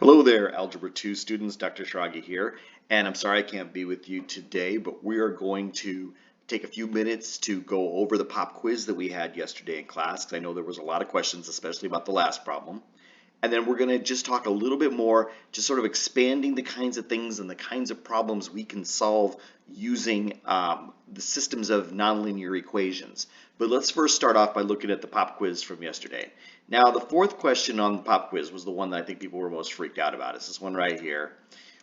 Hello there, Algebra 2 students. Dr. Shragi here, and I'm sorry I can't be with you today, but we are going to take a few minutes to go over the pop quiz that we had yesterday in class, because I know there was a lot of questions, especially about the last problem. And then we're going to just talk a little bit more, just sort of expanding the kinds of things and the kinds of problems we can solve using the systems of nonlinear equations. But let's first start off by looking at the pop quiz from yesterday. Now, the fourth question on the pop quiz was the one that I think people were most freaked out about. It's this one right here,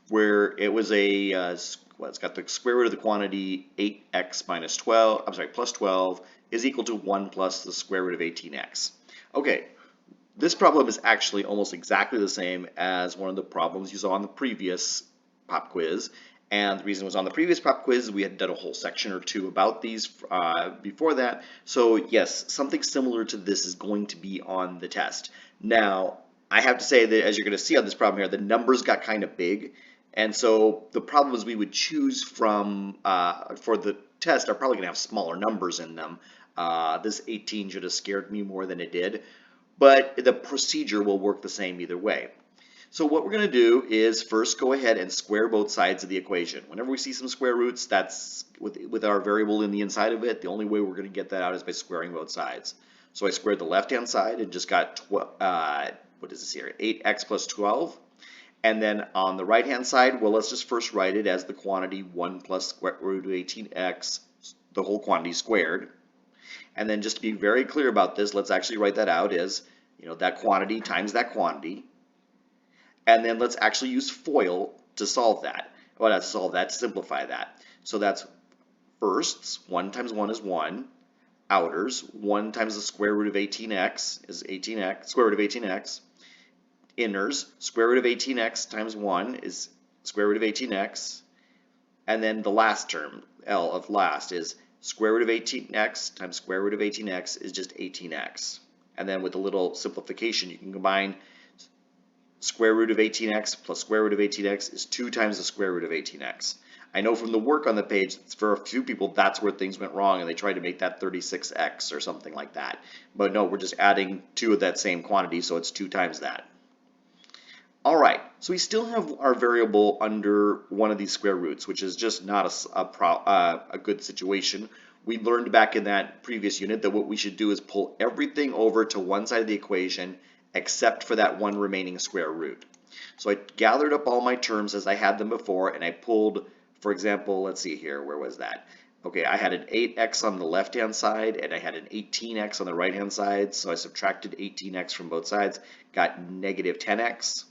where it was it's got the square root of the quantity 8x minus 12, I'm sorry, plus 12 is equal to 1 plus the square root of 18x. Okay. This problem is actually almost exactly the same as one of the problems you saw on the previous pop quiz. And the reason it was on the previous pop quiz is we had done a whole section or two about these before that. So yes, something similar to this is going to be on the test. Now, I have to say that as you're going to see on this problem here, the numbers got kind of big. And so the problems we would choose from for the test are probably going to have smaller numbers in them. This 18 should have scared me more than it did. But the procedure will work the same either way. So what we're going to do is first go ahead and square both sides of the equation. Whenever we see some square roots, that's with our variable in the inside of it, the only way we're going to get that out is by squaring both sides. So I squared the left-hand side and just got, what is this here, 8x plus 12. And then on the right-hand side, well, let's just first write it as the quantity 1 plus square root of 18x, the whole quantity squared. And then just to be very clear about this, let's actually write that out as, that quantity times that quantity. And then let's actually use FOIL to solve that. Well, not to solve that, to simplify that. So that's firsts, 1 times 1 is 1. Outers, 1 times the square root of 18x is 18x, square root of 18x. Inners, square root of 18x times 1 is square root of 18x. And then the last term, L of last, is square root of 18x times square root of 18x is just 18x. And then with a little simplification, you can combine square root of 18x plus square root of 18x is 2 times the square root of 18x. I know from the work on the page, for a few people, that's where things went wrong, and they tried to make that 36x or something like that. But no, we're just adding 2 of that same quantity, so it's 2 times that. All right, so we still have our variable under one of these square roots, which is just not a good situation. We learned back in that previous unit that what we should do is pull everything over to one side of the equation except for that one remaining square root. So I gathered up all my terms as I had them before, and I pulled, for example, let's see here, where was that? Okay, I had an 8x on the left-hand side, and I had an 18x on the right-hand side, so I subtracted 18x from both sides, got negative 10x.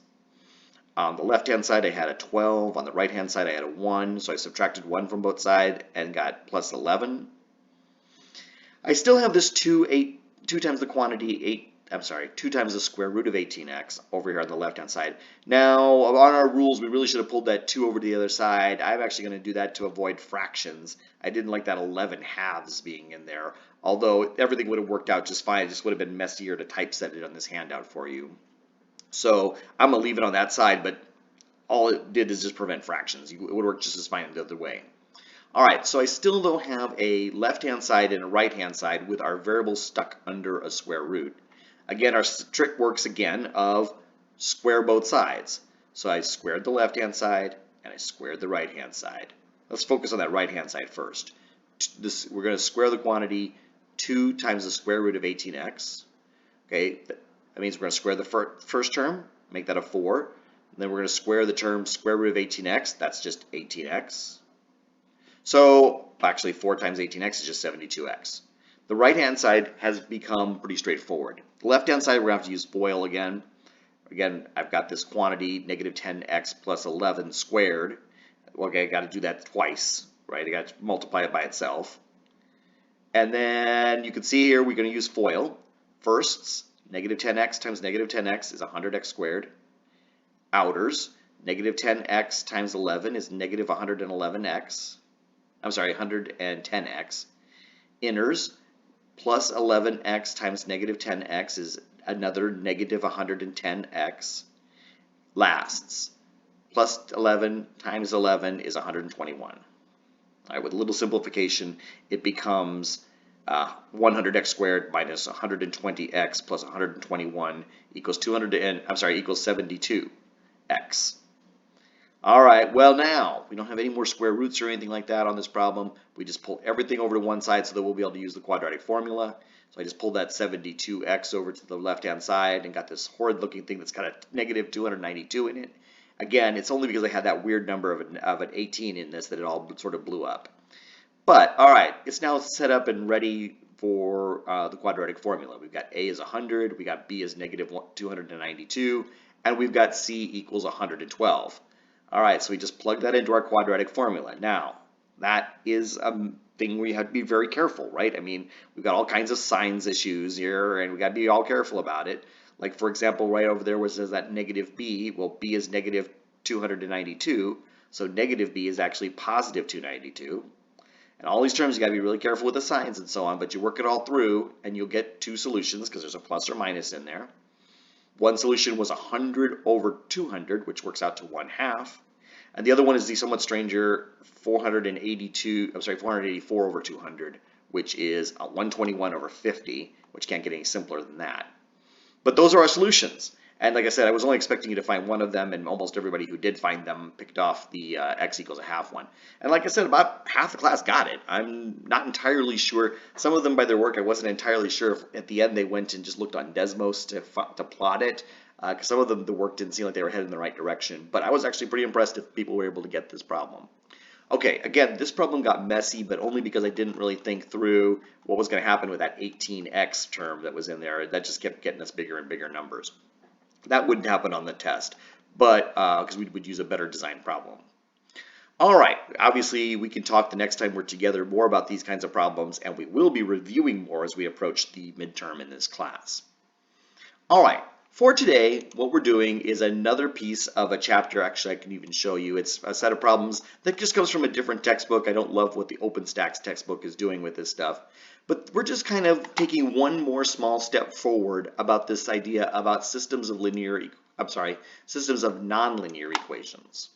On the left-hand side, I had a 12. On the right-hand side, I had a 1. So I subtracted 1 from both sides and got plus 11. I still have this 2 times the quantity 2 times the square root of 18x over here on the left-hand side. Now, on our rules, we really should have pulled that 2 over to the other side. I'm actually going to do that to avoid fractions. I didn't like that 11 halves being in there, although everything would have worked out just fine. It just would have been messier to typeset it on this handout for you. So I'm going to leave it on that side, but all it did is just prevent fractions. It would work just as fine the other way. All right, so I still don't have a left-hand side and a right-hand side with our variable stuck under a square root. Again, our trick works again of square both sides. So I squared the left-hand side and I squared the right-hand side. Let's focus on that right-hand side first. We're going to square the quantity 2 times the square root of 18x. Okay. That means we're going to square the first term, make that a 4. And then we're going to square the term square root of 18x. That's just 18x. So actually 4 times 18x is just 72x. The right-hand side has become pretty straightforward. The left-hand side, we're going to have to use FOIL again. Again, I've got this quantity, negative 10x plus 11 squared. Okay, I got to do that twice, right? I got to multiply it by itself. And then you can see here we're going to use FOIL. Firsts, negative 10x times negative 10x is 100x squared. Outers, negative 10x times 11 is negative 111x. I'm sorry, 110x. Inners, plus 11x times negative 10x is another negative 110x. Lasts, plus 11 times 11 is 121. All right, with a little simplification, it becomes 100x squared minus 120x plus 121 equals equals 72. x. All right, well now, we don't have any more square roots or anything like that on this problem. We just pull everything over to one side so that we'll be able to use the quadratic formula. So I just pulled that 72x over to the left-hand side and got this horrid looking thing that's got a negative 292 in it. Again, it's only because I had that weird number of an 18 in this that it all sort of blew up. But, all right, it's now set up and ready for the quadratic formula. We've got a is 100, we got b is negative 292, and we've got c equals 112. All right, so we just plug that into our quadratic formula. Now, that is a thing where you have to be very careful, right? I mean, we've got all kinds of signs issues here, and we got to be all careful about it. Like, for example, right over there where it says that negative b, well, b is negative 292, so negative b is actually positive 292. And all these terms, you got to be really careful with the signs and so on, but you work it all through, and you'll get two solutions because there's a plus or minus in there. One solution was 100 over 200, which works out to 1/2. And the other one is the somewhat stranger 484 over 200, which is 121 over 50, which can't get any simpler than that. But those are our solutions. And like I said, I was only expecting you to find one of them, and almost everybody who did find them picked off the x equals 1/2 one. And like I said, about half the class got it. I'm not entirely sure. Some of them by their work, I wasn't entirely sure if at the end they went and just looked on Desmos to plot it, because some of them, the work didn't seem like they were headed in the right direction. But I was actually pretty impressed if people were able to get this problem. Okay, again, this problem got messy, but only because I didn't really think through what was going to happen with that 18x term that was in there. That just kept getting us bigger and bigger numbers. That wouldn't happen on the test, but because we would use a better design problem. All right, obviously we can talk the next time we're together more about these kinds of problems, and we will be reviewing more as we approach the midterm in this class. All right, for today, what we're doing is another piece of a chapter. Actually, I can even show you. It's a set of problems that just comes from a different textbook. I don't love what the OpenStax textbook is doing with this stuff. But we're just kind of taking one more small step forward about this idea about systems of nonlinear equations.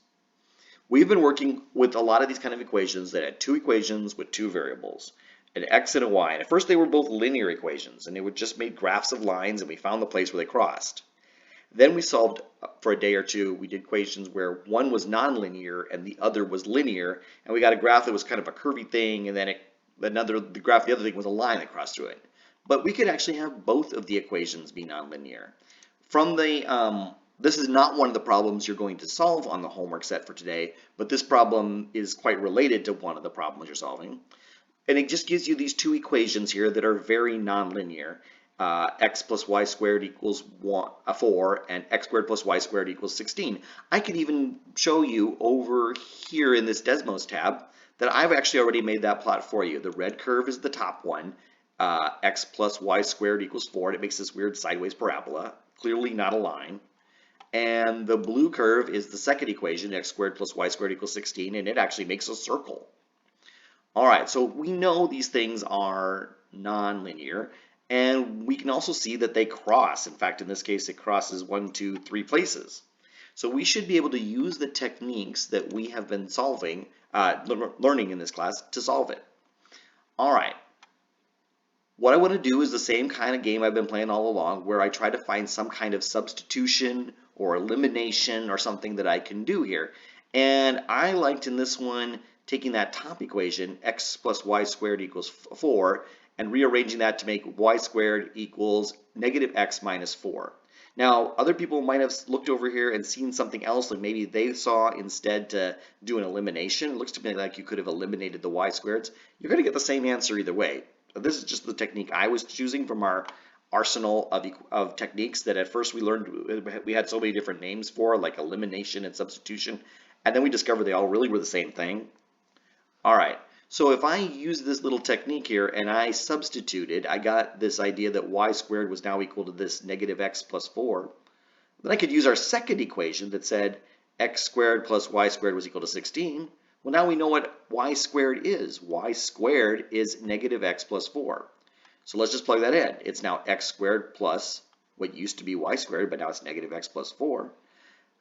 We've been working with a lot of these kind of equations that had two equations with two variables, an x and a y. And at first they were both linear equations, and they would just made graphs of lines, and we found the place where they crossed. Then we solved for a day or two. We did equations where one was nonlinear and the other was linear, and we got a graph that was kind of a curvy thing, and then the graph, the other thing was a line that crossed through it. But we could actually have both of the equations be nonlinear. From the this is not one of the problems you're going to solve on the homework set for today, but this problem is quite related to one of the problems you're solving. And it just gives you these two equations here that are very nonlinear. X plus y squared equals 4, and x squared plus y squared equals 16. I could even show you over here in this Desmos tab that I've actually already made that plot for you. The red curve is the top one. X plus y squared equals 4, and it makes this weird sideways parabola, clearly not a line. And the blue curve is the second equation, x squared plus y squared equals 16, and it actually makes a circle. All right, so we know these things are nonlinear, and we can also see that they cross. In fact, in this case, it crosses 1, 2, 3 places. So we should be able to use the techniques that we have been learning in this class to solve it. All right. What I want to do is the same kind of game I've been playing all along, where I try to find some kind of substitution or elimination or something that I can do here. And I liked in this one taking that top equation, x plus y squared equals 4, and rearranging that to make y squared equals negative x minus 4. Now, other people might have looked over here and seen something else, like maybe they saw instead to do an elimination. It looks to me like you could have eliminated the y squareds. You're going to get the same answer either way. This is just the technique I was choosing from our arsenal of techniques that at first we learned we had so many different names for, like elimination and substitution, and then we discovered they all really were the same thing. All right, so if I use this little technique here and I substituted, I got this idea that y squared was now equal to this negative x plus 4. Then I could use our second equation that said x squared plus y squared was equal to 16. Well, now we know what y squared is. Y squared is negative x plus 4. So let's just plug that in. It's now x squared plus what used to be y squared, but now it's negative x plus 4.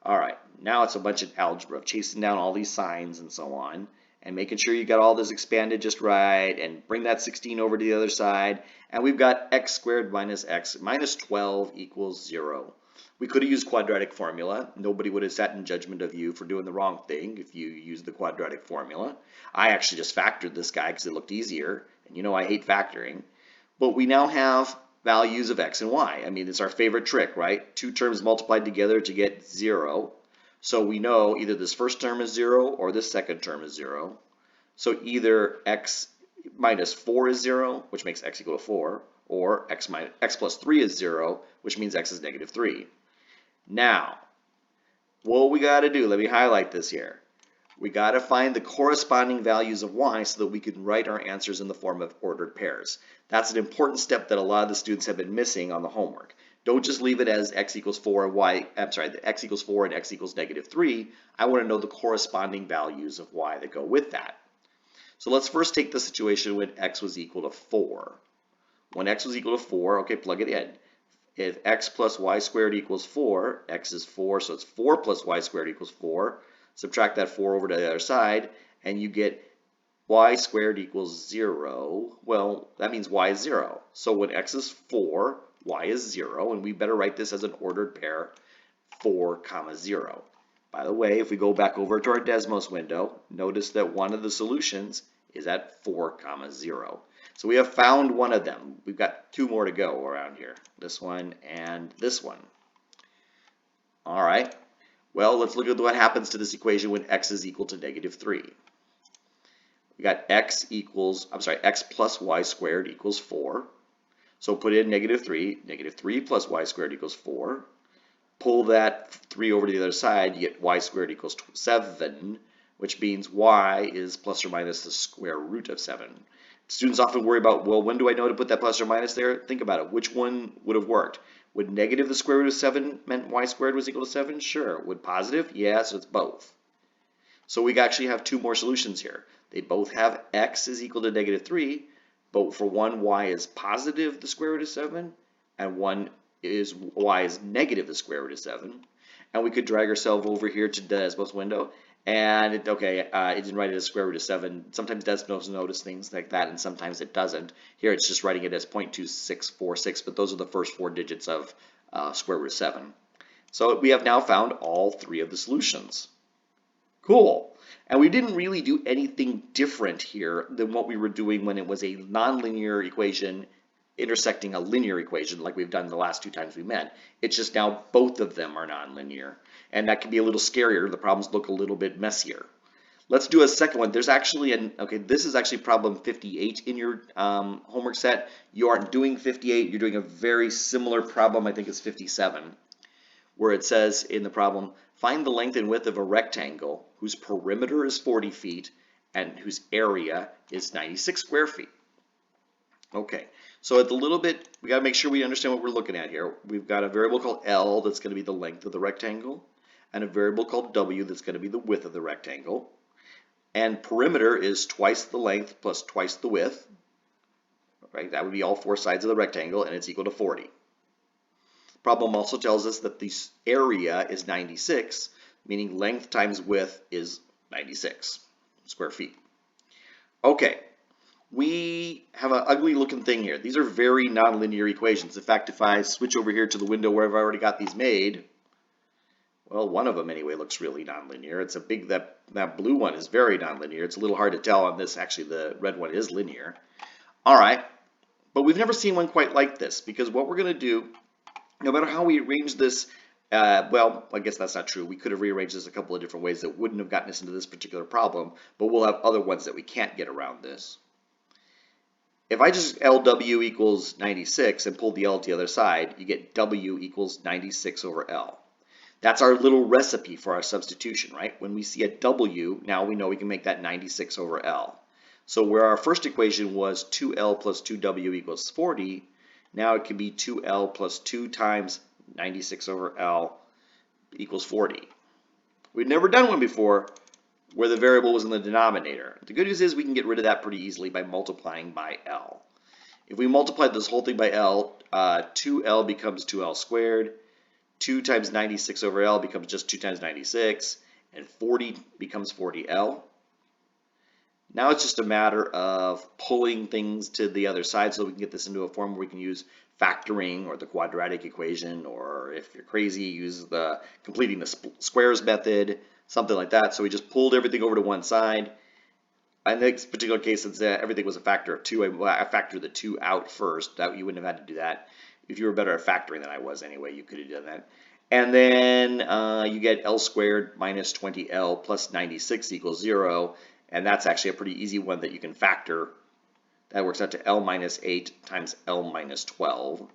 All right, now it's a bunch of algebra, chasing down all these signs and so on, and making sure you got all this expanded just right, and bring that 16 over to the other side, and we've got x squared minus x minus 12 equals 0. We could have used quadratic formula. Nobody would have sat in judgment of you for doing the wrong thing if you used the quadratic formula. I actually just factored this guy because it looked easier, and you know I hate factoring. But we now have values of x and y. I mean, it's our favorite trick, right? Two terms multiplied together to get 0. So we know either this first term is 0 or this second term is 0. So either x minus 4 is 0, which makes x equal to 4, or x plus 3 is 0, which means x is negative 3. Now, what we got to do, let me highlight this here. We got to find the corresponding values of y so that we can write our answers in the form of ordered pairs. That's an important step that a lot of the students have been missing on the homework. Don't just leave it as x equals 4 and x equals 4 and x equals negative 3. I want to know the corresponding values of y that go with that. So let's first take the situation when x was equal to 4. When x was equal to 4, okay, plug it in. If x plus y squared equals 4, x is 4, so it's 4 plus y squared equals 4. Subtract that 4 over to the other side, and you get y squared equals 0. Well, that means y is 0. So when x is 4, y is 0, and we better write this as an ordered pair, 4, 0. By the way, if we go back over to our Desmos window, notice that one of the solutions is at 4, 0. So we have found one of them. We've got two more to go around here, this one and this one. All right. Well, let's look at what happens to this equation when x is equal to negative 3. We got x plus y squared equals 4. So put in negative 3. Negative 3 plus y squared equals 4. Pull that 3 over to the other side, you get y squared equals 7, which means y is plus or minus the square root of 7. Students often worry about, well, when do I know to put that plus or minus there? Think about it. Which one would have worked? Would negative the square root of 7 meant y squared was equal to 7? Sure. Would positive? Yeah, so it's both. So we actually have two more solutions here. They both have x is equal to negative 3, but for one, y is positive the square root of 7, and one is y is negative the square root of 7. And we could drag ourselves over here to Desmos window, and it didn't write it as square root of 7. Sometimes Desmos notice things like that, and sometimes it doesn't. Here it's just writing it as 0.2646, but those are the first 4 digits of square root of 7. So we have now found all three of the solutions. Cool. And we didn't really do anything different here than what we were doing when it was a nonlinear equation intersecting a linear equation like we've done the last two times we met. It's just now both of them are nonlinear. And that can be a little scarier. The problems look a little bit messier. Let's do a second one. There's actually this is actually problem 58 in your homework set. You aren't doing 58. You're doing a very similar problem. I think it's 57, where it says in the problem, find the length and width of a rectangle whose perimeter is 40 feet and whose area is 96 square feet. Okay, so at the little bit, we got to make sure we understand what we're looking at here. We've got a variable called L that's going to be the length of the rectangle, and a variable called W that's going to be the width of the rectangle. And perimeter is twice the length plus twice the width. Right? That would be all four sides of the rectangle, and it's equal to 40. Problem also tells us that the area is 96, meaning length times width is 96 square feet. Okay, we have an ugly looking thing here. These are very nonlinear equations. In fact, if I switch over here to the window where I've already got these made, well, one of them anyway looks really nonlinear. It's a big, that blue one is very nonlinear. It's a little hard to tell on this. Actually, the red one is linear. All right, but we've never seen one quite like this, because what we're going to do, no matter how we arrange this, well, I guess that's not true. We could have rearranged this a couple of different ways that wouldn't have gotten us into this particular problem, but we'll have other ones that we can't get around this. If I just LW equals 96 and pull the L to the other side, you get W equals 96 over L. That's our little recipe for our substitution, right? When we see a W, now we know we can make that 96 over L. So where our first equation was 2L plus 2W equals 40, now it can be 2L plus 2 times 96 over L equals 40. We've never done one before where the variable was in the denominator. The good news is we can get rid of that pretty easily by multiplying by L. If we multiply this whole thing by L, 2L becomes 2L squared, 2 times 96 over L becomes just 2 times 96, and 40 becomes 40L. Now it's just a matter of pulling things to the other side so we can get this into a form where we can use factoring or the quadratic equation, or if you're crazy, use the completing the squares method, something like that. So we just pulled everything over to one side. In this particular case, since everything was a factor of 2, I factored the 2 out first. That you wouldn't have had to do that. If you were better at factoring than I was anyway, you could have done that. And then you get L squared minus 20L plus 96 equals 0. And that's actually a pretty easy one that you can factor. That works out to L minus 8 times L minus 12.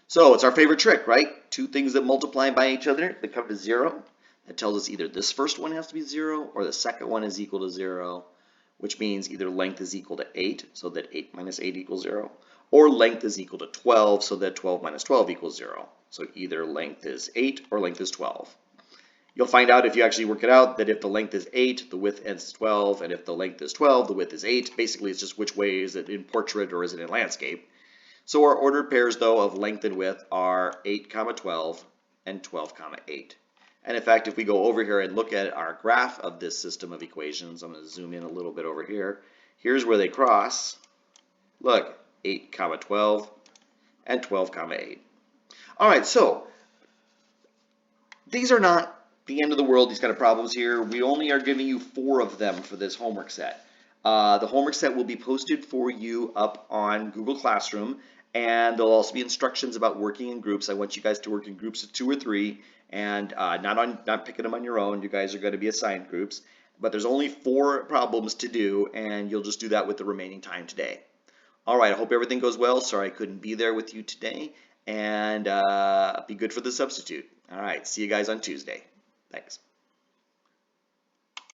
So it's our favorite trick, right? Two things that multiply by each other that come to 0. That tells us either this first one has to be 0 or the second one is equal to 0, which means either length is equal to 8, so that 8 minus 8 equals 0, or length is equal to 12, so that 12 minus 12 equals 0. So either length is 8 or length is 12. You'll find out if you actually work it out that if the length is 8, the width is 12, and if the length is 12, the width is 8. Basically, it's just which way is it in portrait or is it in landscape. So our ordered pairs, though, of length and width are 8, 12 and 12, 8. And in fact, if we go over here and look at our graph of this system of equations, I'm going to zoom in a little bit over here. Here's where they cross. Look, 8, 12 and 12, 8. All right, so these are not the end of the world, these kind of problems here. We only are giving you 4 of them for this homework set. The homework set will be posted for you up on Google Classroom, and there'll also be instructions about working in groups. I want you guys to work in groups of 2 or 3, and not picking them on your own. You guys are going to be assigned groups, but there's only 4 problems to do, and you'll just do that with the remaining time today. All right, I hope everything goes well. Sorry I couldn't be there with you today, and be good for the substitute. All right, see you guys on Tuesday. Thanks.